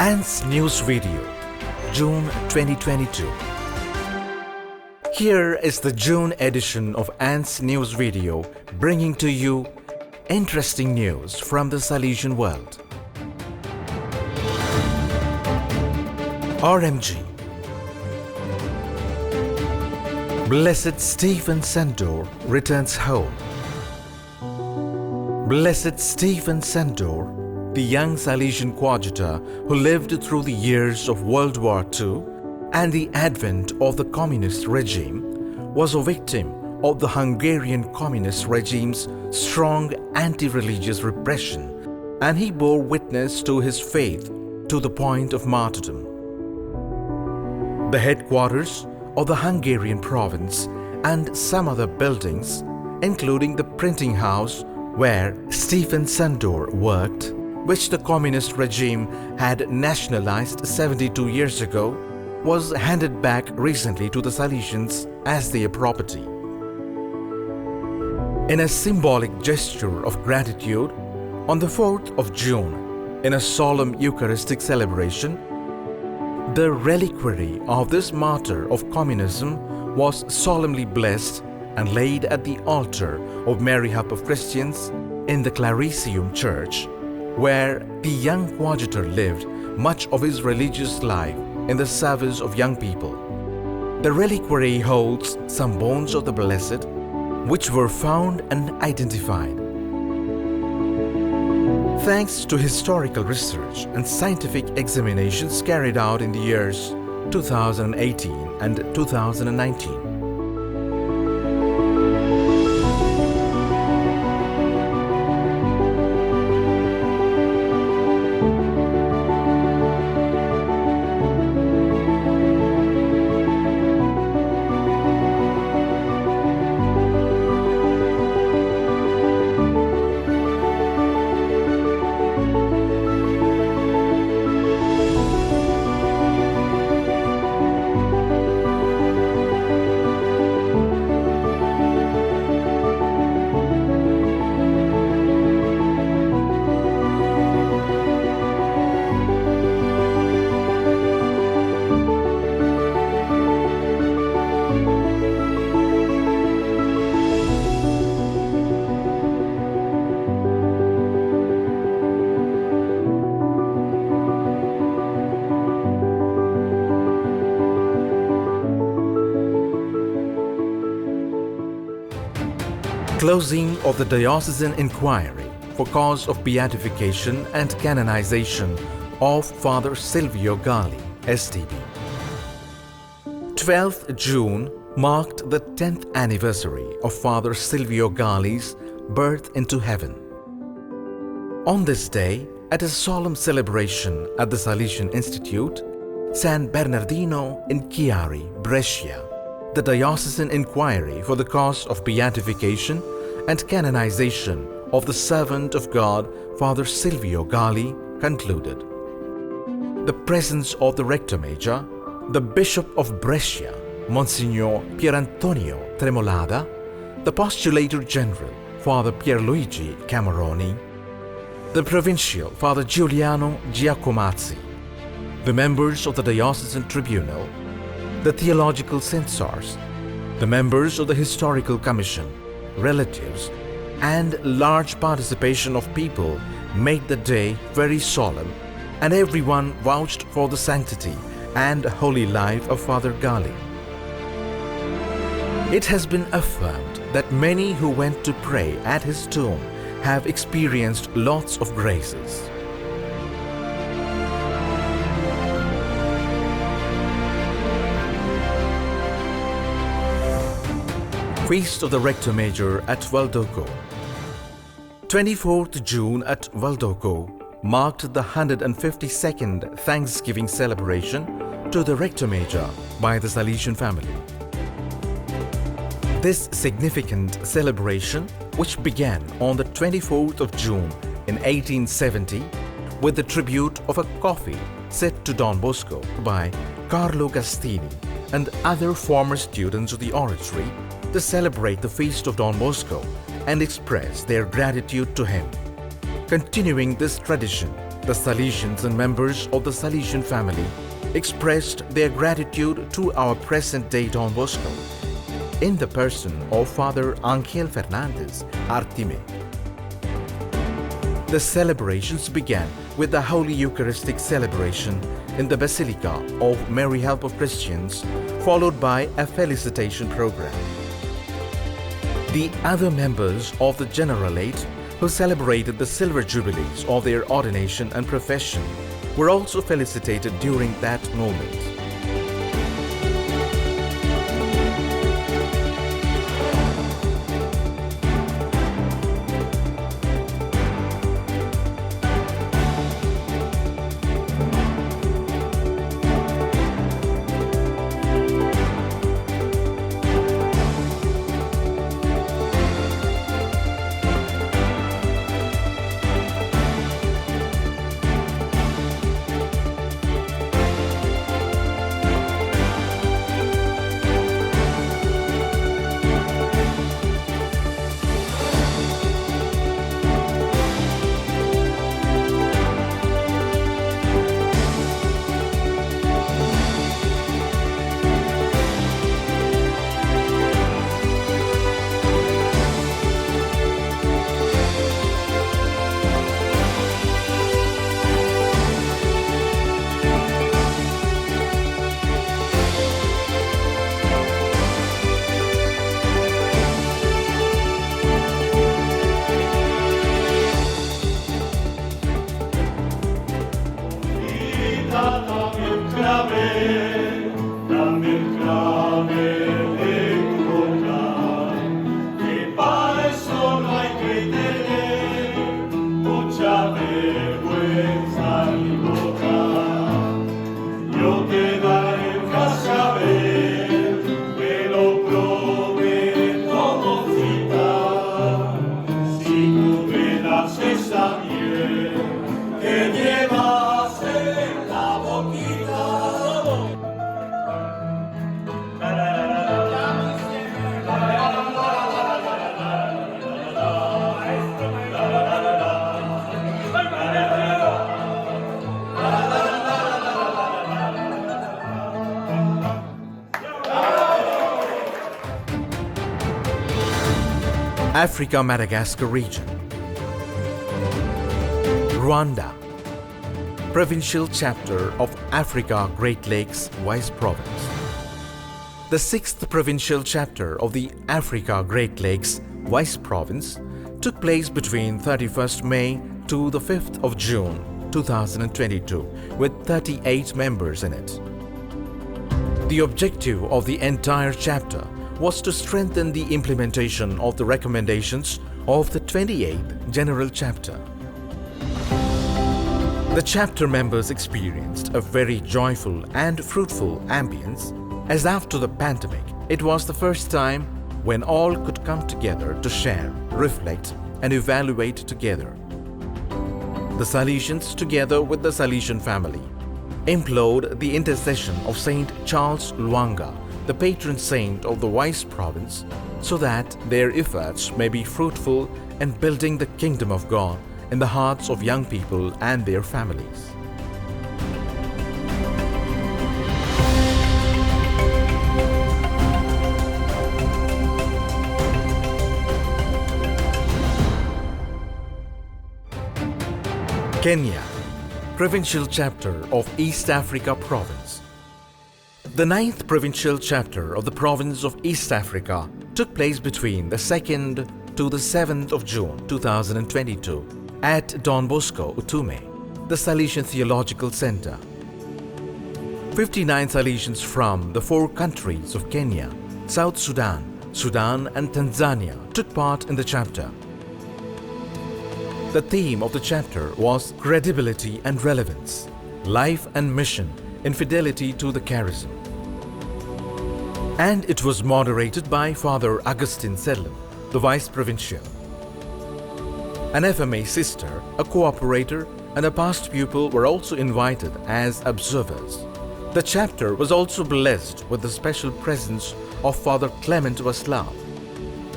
ANS News Video, June 2022. Here is the June edition of ANS News Video, bringing to you interesting news from the Salesian world. RMG. Blessed Stephen Sandor returns home. Blessed Stephen Sandor, the young Salesian coadjutor who lived through the years of World War II and the advent of the communist regime, was a victim of the Hungarian communist regime's strong anti-religious repression, and he bore witness to his faith to the point of martyrdom. The headquarters of the Hungarian province and some other buildings, including the printing house where Stephen Sandor worked, which the communist regime had nationalized 72 years ago, was handed back recently to the Salesians as their property. In a symbolic gesture of gratitude, on the 4th of June, in a solemn Eucharistic celebration, the reliquary of this martyr of communism was solemnly blessed and laid at the altar of Mary Hub of Christians in the Claricium Church, where the young coadjutor lived much of his religious life in the service of young people. The reliquary holds some bones of the Blessed, which were found and identified. Thanks to historical research and scientific examinations carried out in the years 2018 and 2019. Closing of the diocesan inquiry for cause of beatification and canonization of Father Silvio Galli, STB. 12th June marked the 10th anniversary of Father Silvio Galli's birth into heaven. On this day, at a solemn celebration at the Salesian Institute, San Bernardino in Chiari, Brescia, the diocesan inquiry for the cause of beatification and canonization of the servant of God, Father Silvio Galli, concluded. The presence of the Rector Major, the Bishop of Brescia, Monsignor Pierantonio Tremolada, the Postulator General, Father Pierluigi Cameroni, the Provincial, Father Giuliano Giacomazzi, the members of the Diocesan Tribunal, the Theological Censors, the members of the Historical Commission, relatives, and large participation of people made the day very solemn, and everyone vouched for the sanctity and holy life of Father Galli. It has been affirmed that many who went to pray at his tomb have experienced lots of graces. Feast of the Rector Major at Valdoco. 24th June at Valdoco marked the 152nd Thanksgiving celebration to the Rector Major by the Salesian Family. This significant celebration, which began on the 24th of June in 1870 with the tribute of a coffee set to Don Bosco by Carlo Gastini and other former students of the oratory, to celebrate the feast of Don Bosco and express their gratitude to him. Continuing this tradition, The Salesians and members of the Salesian family expressed their gratitude to our present-day Don Bosco in the person of Father Angel Fernandez Artime. The celebrations began with the Holy Eucharistic celebration in the Basilica of Mary Help of Christians, followed by a felicitation program. The other members of the Generalate who celebrated the silver jubilees of their ordination and profession were also felicitated during that moment. Africa-Madagascar region. Rwanda, provincial chapter of Africa Great Lakes Vice Province. The 6th provincial chapter of the Africa Great Lakes Vice Province took place between 31st May to the 5th of June 2022 with 38 members in it. The objective of the entire chapter was to strengthen the implementation of the recommendations of the 28th General Chapter. The chapter members experienced a very joyful and fruitful ambience, as after the pandemic, it was the first time when all could come together to share, reflect, and evaluate together. The Salesians, together with the Salesian family, implored the intercession of Saint Charles Lwanga, the patron saint of the Vice Province, so that their efforts may be fruitful in building the kingdom of God in the hearts of young people and their families. Kenya, provincial chapter of East Africa Province. The 9th provincial chapter of the province of East Africa took place between the 2nd to the 7th of June 2022 at Don Bosco, Utume, the Salesian Theological Center. 59 Salesians from the 4 countries of Kenya, South Sudan, Sudan and Tanzania took part in the chapter. The theme of the chapter was credibility and relevance, life and mission in fidelity to the charism. And it was moderated by Father Augustine Selim, the Vice Provincial. An FMA sister, a cooperator, and a past pupil were also invited as observers. The chapter was also blessed with the special presence of Father Clement Vaslav,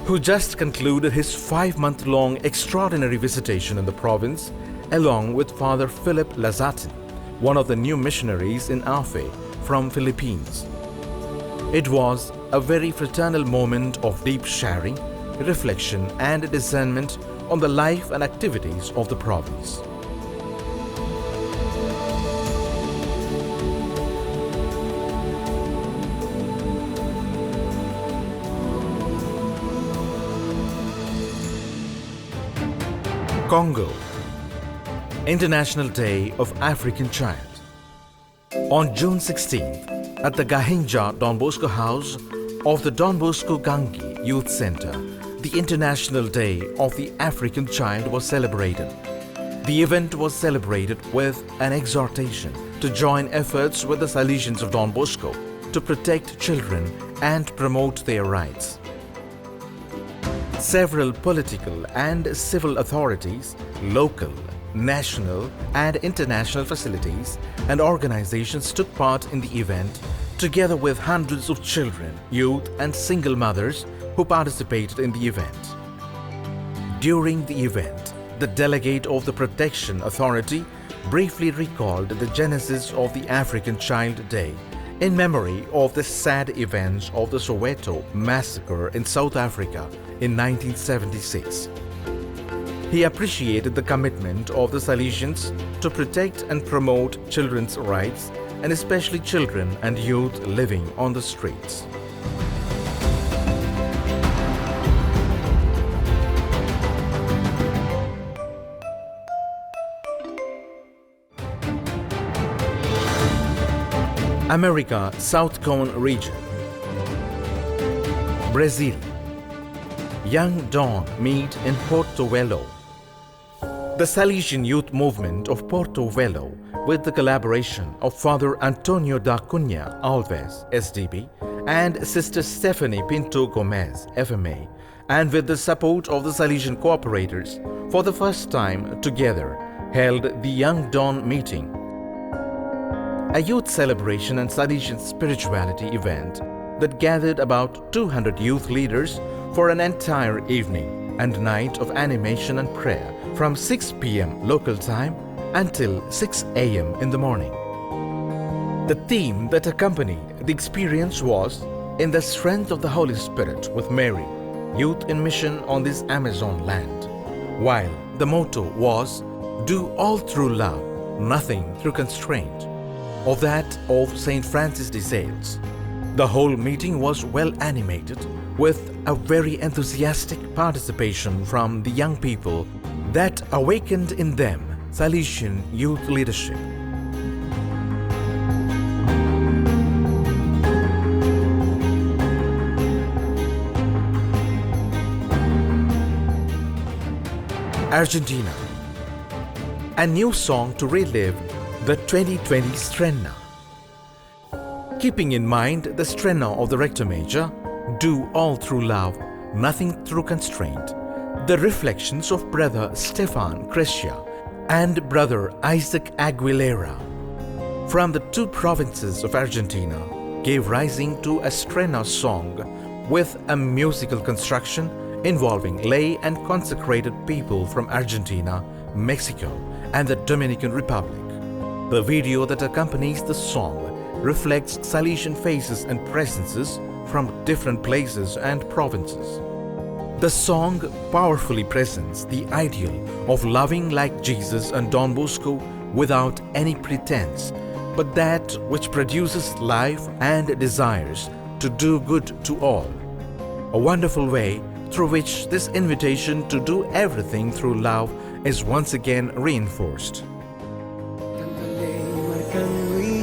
who just concluded his 5-month-long extraordinary visitation in the province along with Father Philip Lazatin, one of the new missionaries in Afe from Philippines. It was a very fraternal moment of deep sharing, reflection and discernment on the life and activities of the province. Congo, International Day of African Child. On June 16th, at the Gahinja Don Bosco House of the Don Bosco Gangi Youth Center, the International Day of the African Child was celebrated. The event was celebrated with an exhortation to join efforts with the Salesians of Don Bosco to protect children and promote their rights. Several political and civil authorities, local, national and international facilities and organizations took part in the event, together with hundreds of children, youth and single mothers who participated in the event. During the event, the delegate of the Protection Authority briefly recalled the genesis of the African Child Day in memory of the sad events of the Soweto massacre in South Africa in 1976. He appreciated the commitment of the Salesians to protect and promote children's rights, and especially children and youth living on the streets. America South Cone Region. Brazil. Young Dawn meet in Porto Velho. The Salesian Youth Movement of Porto Velho, with the collaboration of Father Antonio da Cunha Alves, SDB, and Sister Stephanie Pinto Gomez, FMA, and with the support of the Salesian cooperators, for the first time together held the Young Dawn meeting, a youth celebration and Salesian spirituality event that gathered about 200 youth leaders for an entire evening and night of animation and prayer from 6 p.m. local time until 6 a.m. in the morning. The theme that accompanied the experience was "In the Strength of the Holy Spirit with Mary, Youth in Mission on this Amazon Land," while the motto was "Do all through love, nothing through constraint," of that of St. Francis de Sales. The whole meeting was well animated with a very enthusiastic participation from the young people that awakened in them Salesian youth leadership. Argentina. A new song to relive the 2020 Strenna. Keeping in mind the Strenna of the Rector Major, "Do all through love, nothing through constraint," the reflections of Brother Stefan Crescia and Brother Isaac Aguilera from the two provinces of Argentina gave rising to a Strenna song with a musical construction involving lay and consecrated people from Argentina, Mexico, and the Dominican Republic. The video that accompanies the song reflects Salesian faces and presences from different places and provinces. The song powerfully presents the ideal of loving like Jesus and Don Bosco without any pretense, but that which produces life and desires to do good to all. A wonderful way through which this invitation to do everything through love is once again reinforced.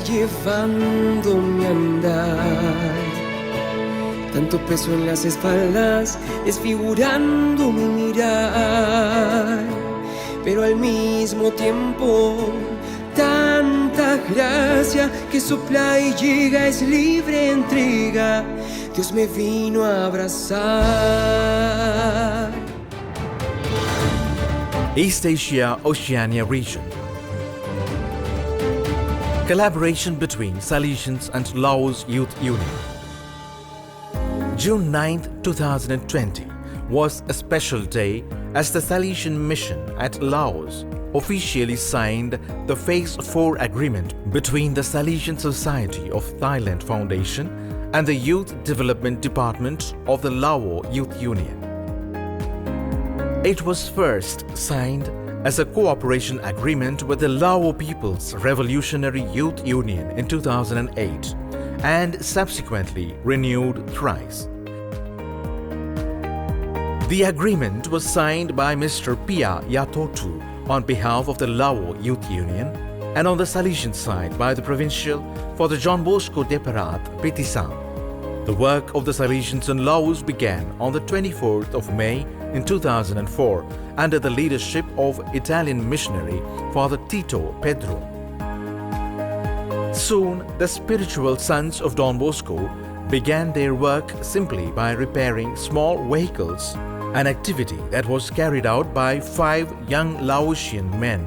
Llevando mi andar, tanto peso en las espaldas, desfigurando mi mirar, pero al mismo tiempo tanta gracia que sopla y llega, es libre entrega, Dios me vino a abrazar. East Asia Oceania region. Collaboration between Salesians and Laos Youth Union. June 9, 2020 was a special day as the Salesian mission at Laos officially signed the Phase 4 agreement between the Salesian Society of Thailand Foundation and the Youth Development Department of the Lao Youth Union. It was first signed as a cooperation agreement with the Lao People's Revolutionary Youth Union in 2008 and subsequently renewed thrice. The agreement was signed by Mr. Pia Yatotu on behalf of the Lao Youth Union and on the Salesian side by the Provincial for the John Bosco Deparat Petisam. The work of the Salesians in Laos began on the 24th of May in 2004 under the leadership of Italian missionary Father Tito Pedro. Soon, the spiritual sons of Don Bosco began their work simply by repairing small vehicles, an activity that was carried out by 5 young Laotian men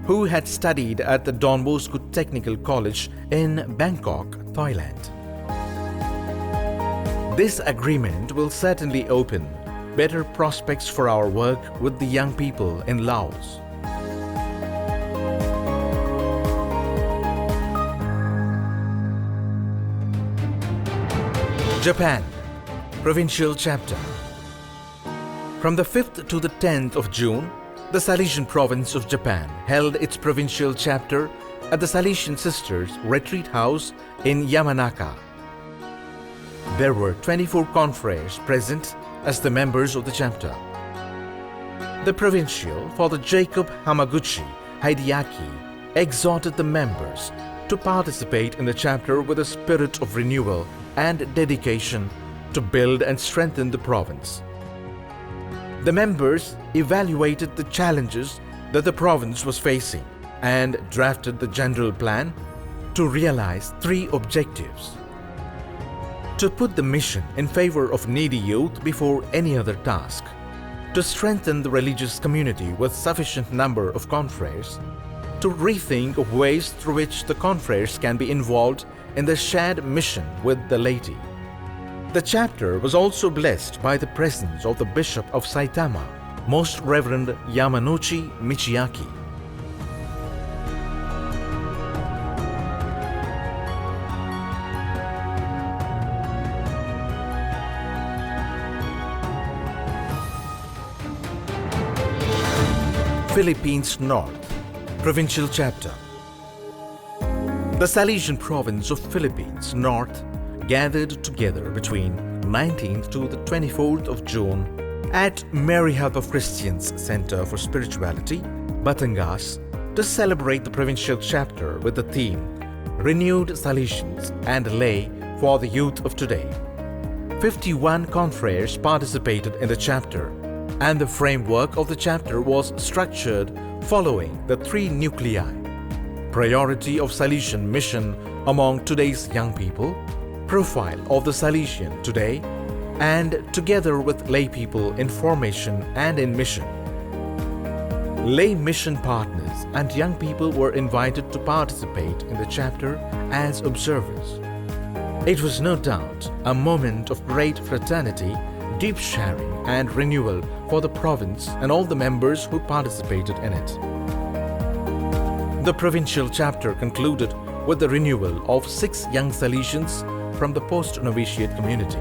who had studied at the Don Bosco Technical College in Bangkok, Thailand. This agreement will certainly open better prospects for our work with the young people in Laos. Japan, Provincial Chapter. From the 5th to the 10th of June, the Salesian Province of Japan held its provincial chapter at the Salesian Sisters Retreat House in Yamanaka. There were 24 confreres present as the members of the chapter. The provincial, Father Jacob Hamaguchi Hideaki, exhorted the members to participate in the chapter with a spirit of renewal and dedication to build and strengthen the province. The members evaluated the challenges that the province was facing and drafted the general plan to realize 3 objectives: to put the mission in favor of needy youth before any other task, to strengthen the religious community with sufficient number of confreres, to rethink of ways through which the confreres can be involved in the shared mission with the laity. The chapter was also blessed by the presence of the Bishop of Saitama, Most Reverend Yamanouchi Michiaki. Philippines North, Provincial Chapter. The Salesian Province of Philippines North gathered together between 19th to the 24th of June at Mary Help of Christians Center for Spirituality, Batangas, to celebrate the provincial chapter with the theme Renewed Salesians and Lay for the Youth of Today. 51 confreres participated in the chapter, and the framework of the chapter was structured following the 3 nuclei: priority of Salesian mission among today's young people, profile of the Salesian today, and together with lay people in formation and in mission. Lay mission partners and young people were invited to participate in the chapter as observers. It was no doubt a moment of great fraternity, deep sharing and renewal for the province and all the members who participated in it. The provincial chapter concluded with the renewal of 6 young Salesians from the post-novitiate community.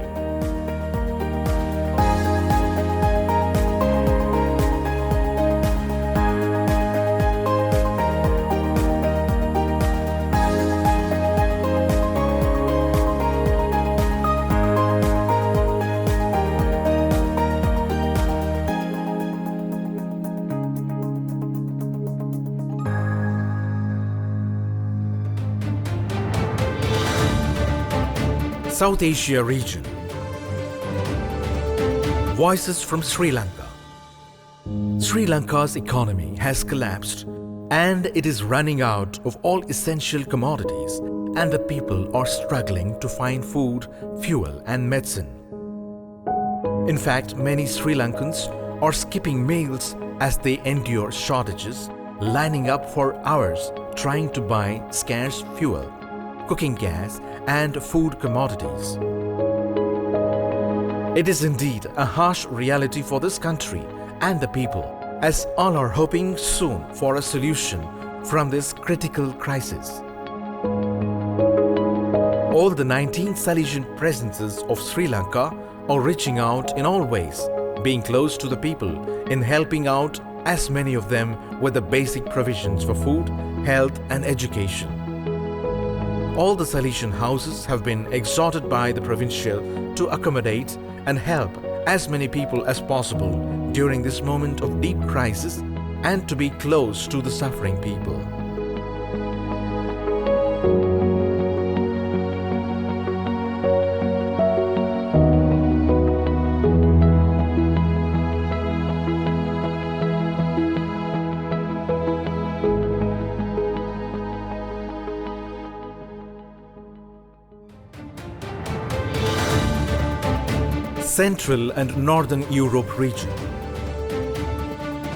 South Asia region. Voices from Sri Lanka. Sri Lanka's economy has collapsed and it is running out of all essential commodities, and the people are struggling to find food, fuel and medicine. In fact, many Sri Lankans are skipping meals as they endure shortages, lining up for hours trying to buy scarce fuel, cooking gas and food commodities. It is indeed a harsh reality for this country and the people, as all are hoping soon for a solution from this critical crisis. All the 19 Salesian presences of Sri Lanka are reaching out in all ways, being close to the people in helping out as many of them with the basic provisions for food, health and education. All the Salesian houses have been exhorted by the provincial to accommodate and help as many people as possible during this moment of deep crisis and to be close to the suffering people. Central and Northern Europe region.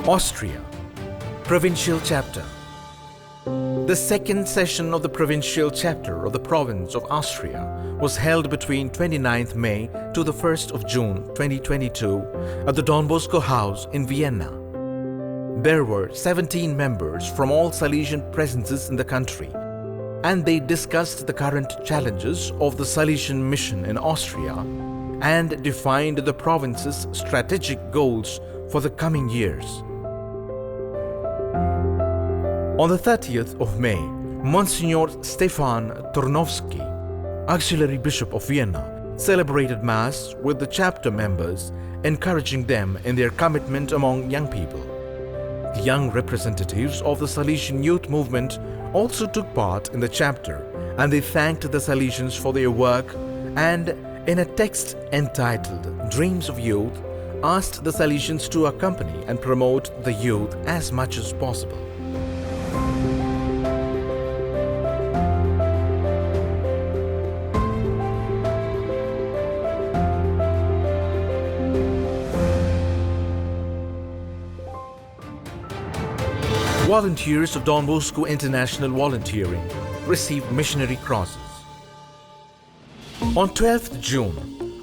Austria, Provincial Chapter. The second session of the Provincial Chapter of the Province of Austria was held between 29th May to the 1st of June 2022 at the Don Bosco House in Vienna. There were 17 members from all Salesian presences in the country, and they discussed the current challenges of the Salesian mission in Austria and defined the province's strategic goals for the coming years. On the 30th of May, Monsignor Stefan Tornowski, Auxiliary Bishop of Vienna, celebrated Mass with the chapter members, encouraging them in their commitment among young people. The young representatives of the Salesian youth movement also took part in the chapter, and they thanked the Salesians for their work and, in a text entitled Dreams of Youth, asked the Salesians to accompany and promote the youth as much as possible. Volunteers of Don Bosco International Volunteering received missionary crosses. On 12th June,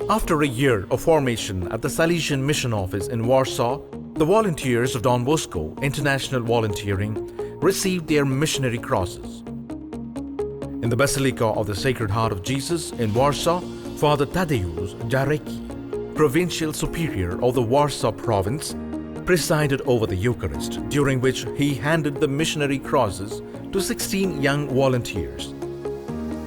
after a year of formation at the Salesian Mission Office in Warsaw, the volunteers of Don Bosco International Volunteering received their missionary crosses. In the Basilica of the Sacred Heart of Jesus in Warsaw, Father Tadeusz Jarecki, Provincial Superior of the Warsaw Province, presided over the Eucharist, during which he handed the missionary crosses to 16 young volunteers.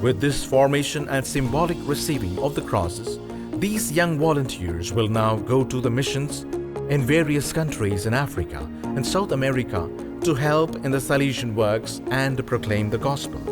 With this formation and symbolic receiving of the crosses, these young volunteers will now go to the missions in various countries in Africa and South America to help in the Salesian works and proclaim the gospel.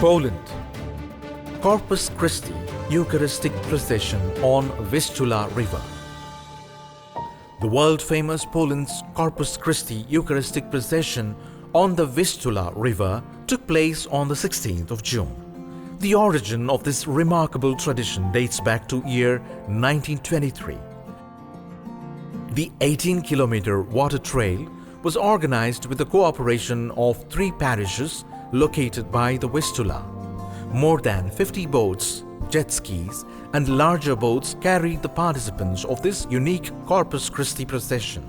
Poland. Corpus Christi Eucharistic Procession on Vistula River. The world-famous Poland's Corpus Christi Eucharistic Procession on the Vistula River took place on the 16th of June. The origin of this remarkable tradition dates back to year 1923. The 18-kilometer water trail was organized with the cooperation of 3 parishes located by the Vistula. More than 50 boats, jet skis, and larger boats carried the participants of this unique Corpus Christi procession.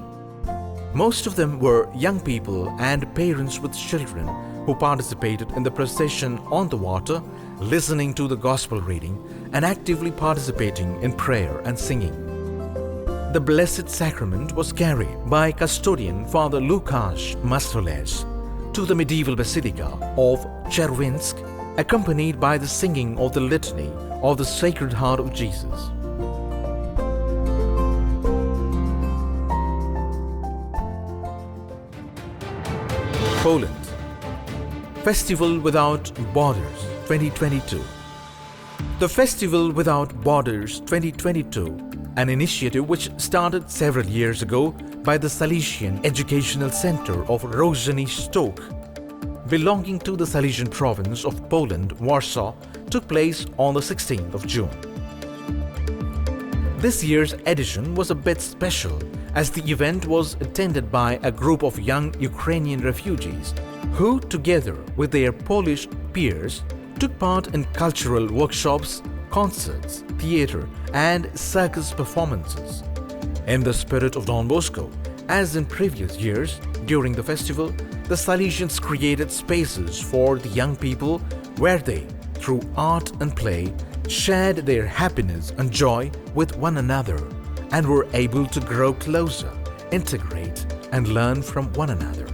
Most of them were young people and parents with children who participated in the procession on the water, listening to the gospel reading and actively participating in prayer and singing. The Blessed Sacrament was carried by custodian Father Lukasz Mastoles to the medieval Basilica of Czerwinsk, accompanied by the singing of the Litany of the Sacred Heart of Jesus. Poland. Festival Without Borders 2022. The Festival Without Borders 2022 an initiative which started several years ago by the Salesian Educational Center of Rozhny Stoke, belonging to the Salesian province of Poland, Warsaw, took place on the 16th of June. This year's edition was a bit special as the event was attended by a group of young Ukrainian refugees who, together with their Polish peers, took part in cultural workshops, concerts, theatre and circus performances. In the spirit of Don Bosco, as in previous years, during the festival, the Salesians created spaces for the young people where they, through art and play, shared their happiness and joy with one another and were able to grow closer, integrate and learn from one another.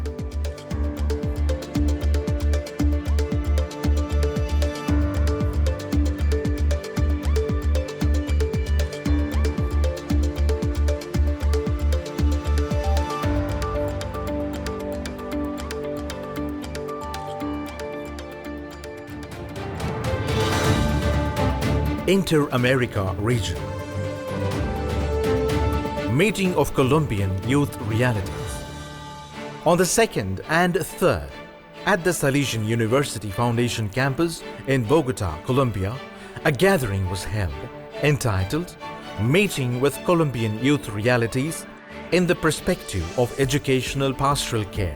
Inter-America region. Meeting of Colombian Youth Realities. On the 2nd and 3rd, at the Salesian University Foundation campus in Bogota, Colombia, a gathering was held entitled Meeting with Colombian Youth Realities in the Perspective of Educational Pastoral Care,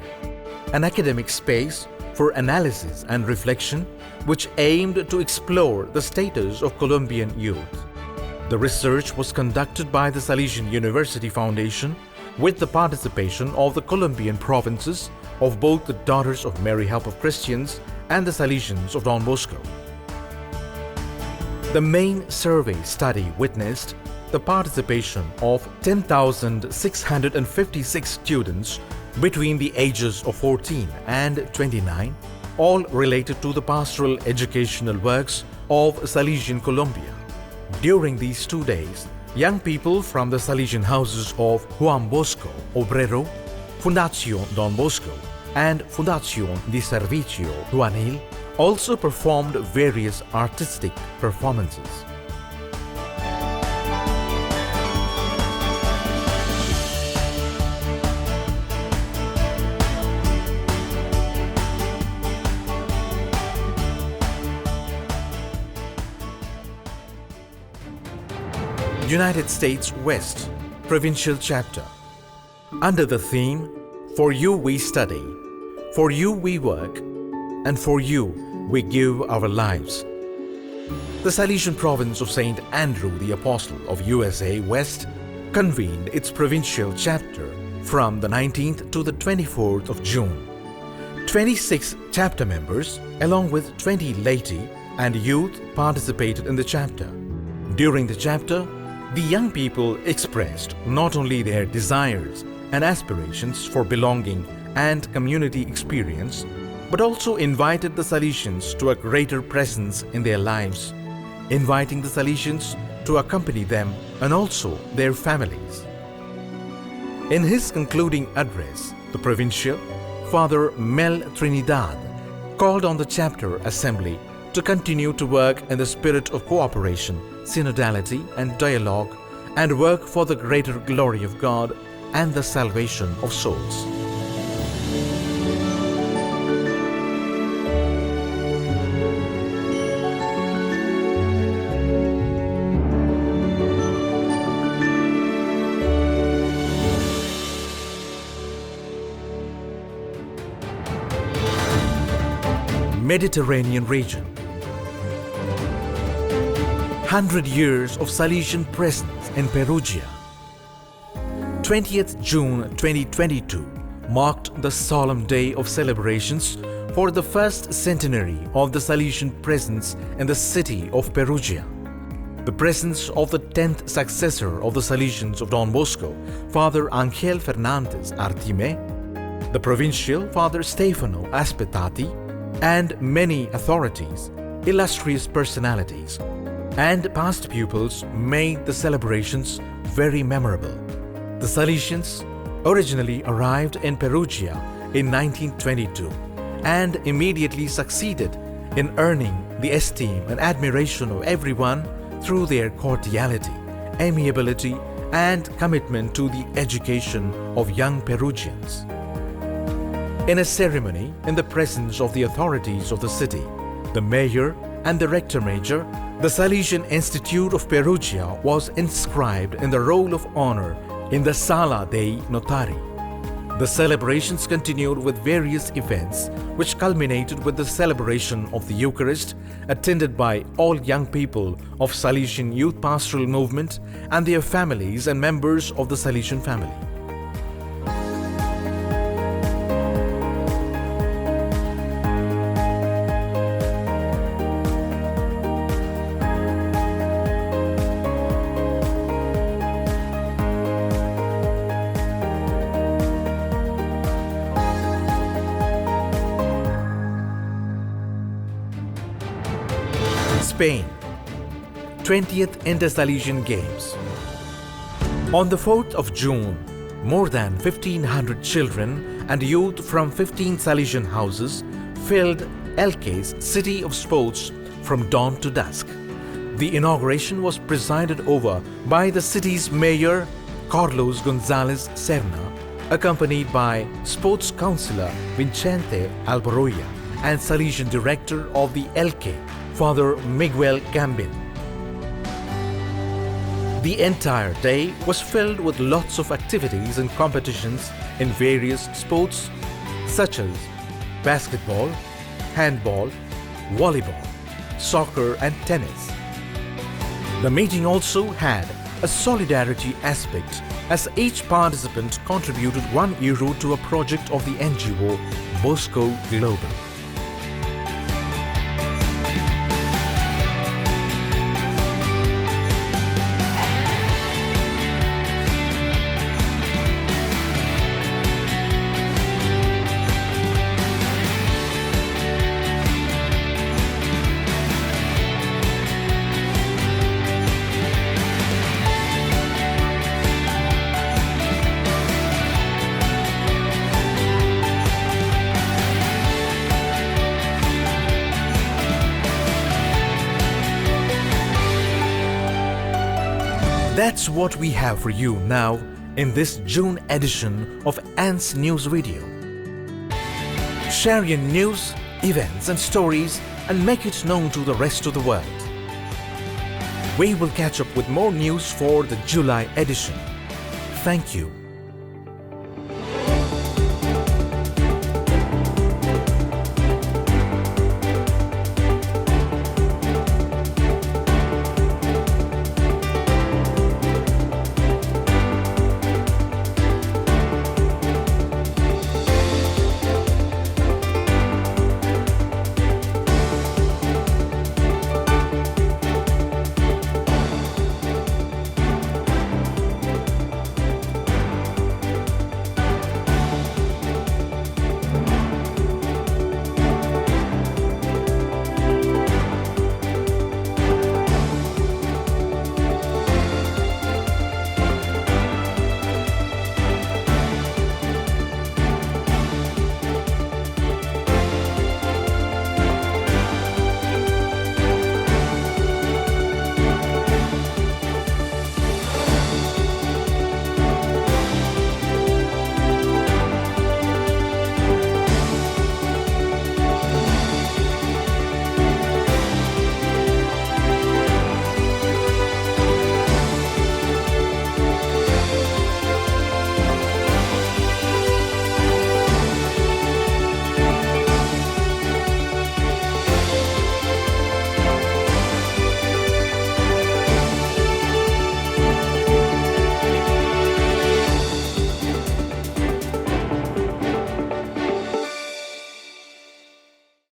an academic space for analysis and reflection which aimed to explore the status of Colombian youth. The research was conducted by the Salesian University Foundation with the participation of the Colombian provinces of both the Daughters of Mary Help of Christians and the Salesians of Don Bosco. The main survey study witnessed the participation of 10,656 students between the ages of 14 and 29, all related to the pastoral educational works of Salesian Colombia. During these 2 days, young people from the Salesian houses of Juan Bosco Obrero, Fundación Don Bosco, and Fundación de Servicio Juvenil also performed various artistic performances. United States West Provincial Chapter. Under the theme, For You We Study, For You We Work, and For You We Give Our Lives, the Salesian province of St. Andrew the Apostle of USA West convened its provincial chapter from the 19th to the 24th of June. 26 chapter members, along with 20 laity and youth, participated in the chapter. During the chapter, the young people expressed not only their desires and aspirations for belonging and community experience, but also invited the Salesians to a greater presence in their lives, inviting the Salesians to accompany them and also their families. In his concluding address, the provincial, Father Mel Trinidad, called on the chapter assembly to continue to work in the spirit of cooperation, synodality and dialogue, and work for the greater glory of God and the salvation of souls. Mediterranean region. 100 years of Salesian presence in Perugia. 20th June 2022 marked the solemn day of celebrations for the first centenary of the Salesian presence in the city of Perugia. The presence of the 10th successor of the Salesians of Don Bosco, Father Angel Fernandez Artime, the provincial Father Stefano Aspettati, and many authorities, illustrious personalities, and past pupils made the celebrations very memorable. The Salesians originally arrived in Perugia in 1922 and immediately succeeded in earning the esteem and admiration of everyone through their cordiality, amiability and commitment to the education of young Perugians. In a ceremony in the presence of the authorities of the city, the mayor and the rector major, the Salesian Institute of Perugia was inscribed in the roll of honor in the Sala dei Notari. The celebrations continued with various events which culminated with the celebration of the Eucharist attended by all young people of Salesian Youth Pastoral Movement and their families and members of the Salesian Family. Spain, 20th Inter-Salesian Games. On the 4th of June, more than 1,500 children and youth from 15 Salesian houses filled Elche's City of Sports from dawn to dusk. The inauguration was presided over by the city's mayor, Carlos Gonzalez Serna, accompanied by Sports Councillor Vicente Alboroya and Salesian Director of the Elche, Father Miguel Gambin. The entire day was filled with lots of activities and competitions in various sports such as basketball, handball, volleyball, soccer and tennis. The meeting also had a solidarity aspect as each participant contributed €1 to a project of the NGO Bosco Global. That's what we have for you now in this June edition of ANS News Radio. Share your news, events and stories and make it known to the rest of the world. We will catch up with more news for the July edition. Thank you.